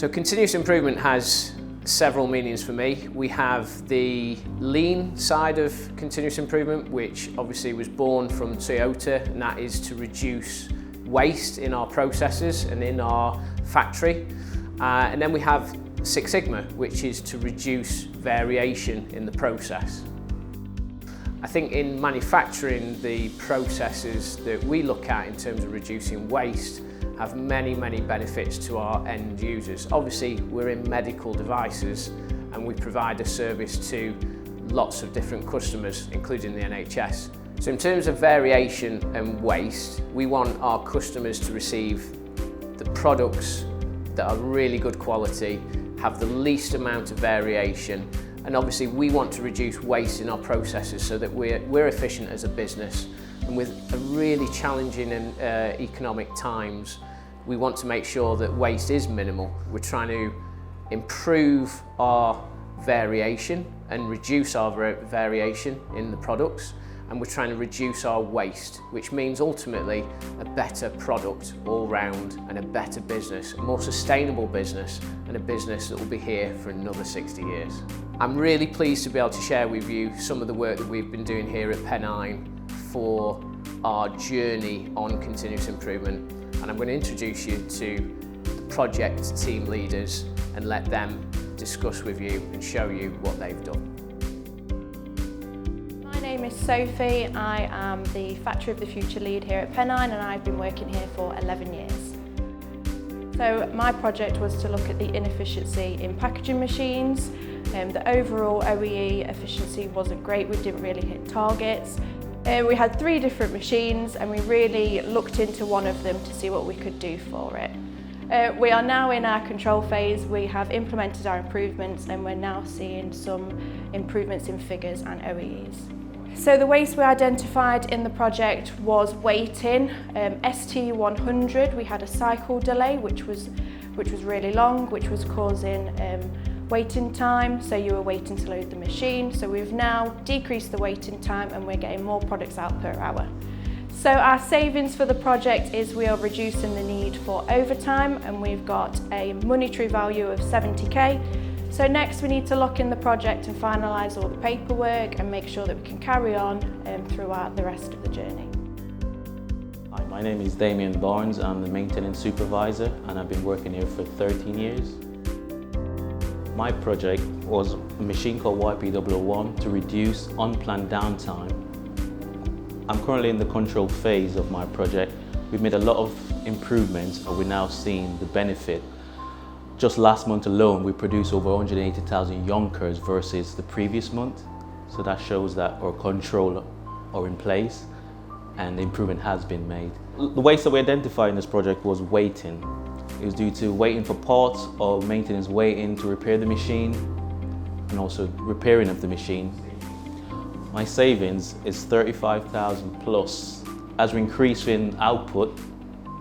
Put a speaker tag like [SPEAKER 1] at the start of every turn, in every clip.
[SPEAKER 1] So continuous improvement has several meanings for me. We have the lean side of continuous improvement, which obviously was born from Toyota, and that is to reduce waste in our processes and in our factory. And then we have Six Sigma, which is to reduce variation in the process. I think in manufacturing, the processes that we look at in terms of reducing waste have many benefits to our end users. Obviously, we're in medical devices and we provide a service to lots of different customers, including the NHS. So in terms of variation and waste, we want our customers to receive the products that are really good quality, have the least amount of variation, and obviously we want to reduce waste in our processes so that we're efficient as a business. And with a really challenging and economic times, we want to make sure that waste is minimal. We're trying to improve our variation and reduce our variation in the products, and we're trying to reduce our waste, which means ultimately a better product all round and a better business, a more sustainable business, and a business that will be here for another 60 years. I'm really pleased to be able to share with you some of the work that we've been doing here at Pennine for our journey on continuous improvement, and I'm going to introduce you to the project team leaders and let them discuss with you and show you what they've done.
[SPEAKER 2] My name is Sophie. I am the Factory of the Future lead here at Pennine, and I've been working here for 11 years. So my project was to look at the inefficiency in packaging machines. The overall OEE efficiency wasn't great, we didn't really hit targets. We had 3 different machines and we really looked into one of them to see what we could do for it. We are now in our control phase. We have implemented our improvements and we're now seeing some improvements in figures and OEEs. So the waste we identified in the project was waiting. ST100, we had a cycle delay which was really long, which was causing waiting time, so you were waiting to load the machine. So we've now decreased the waiting time and we're getting more products out per hour. So our savings for the project is we are reducing the need for overtime, and we've got a monetary value of 70k. So next we need to lock in the project and finalise all the paperwork and make sure that we can carry on throughout the rest of the journey.
[SPEAKER 3] Hi, my name is Damien Barnes. I'm the maintenance supervisor and I've been working here for 13 years. My project was a machine called YP001 to reduce unplanned downtime. I'm currently in the control phase of my project. We've made a lot of improvements and we're now seeing the benefit. Just last month alone, we produced over 180,000 Yonkers versus the previous month. So that shows that our control are in place and the improvement has been made. The waste that we identified in this project was waiting. It was due to waiting for parts or maintenance waiting to repair the machine and also repairing of the machine. My savings is 35,000 plus. As we increase in output,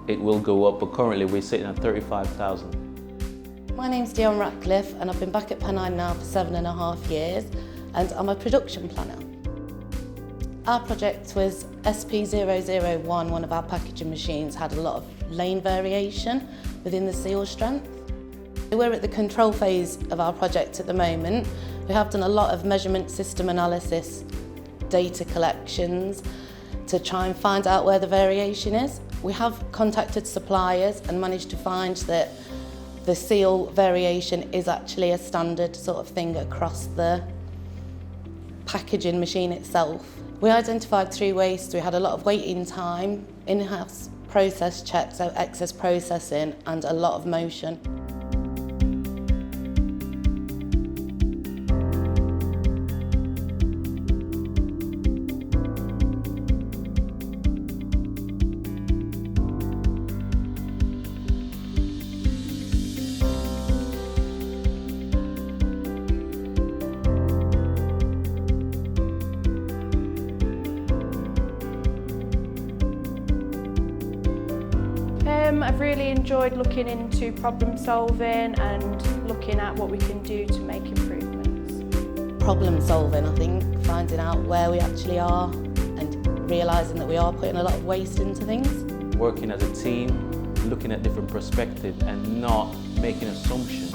[SPEAKER 3] it will go up, but currently we're sitting at 35,000.
[SPEAKER 4] My name's Dion Ratcliffe and I've been back at Pennine now for 7.5 years, and I'm a production planner. Our project was SP001, one of our packaging machines, had a lot of lane variation within the seal strength. We're at the control phase of our project at the moment. We have done a lot of measurement system analysis, data collections to try and find out where the variation is. We have contacted suppliers and managed to find that the seal variation is actually a standard sort of thing across the packaging machine itself. We identified 3 wastes. We had a lot of waiting time, in-house process checks, so excess processing, and a lot of motion.
[SPEAKER 2] I've really enjoyed looking into problem solving and looking at what we can do to make improvements.
[SPEAKER 4] Problem solving, I think, finding out where we actually are and realising that we are putting a lot of waste into things.
[SPEAKER 3] Working as a team, looking at different perspectives and not making assumptions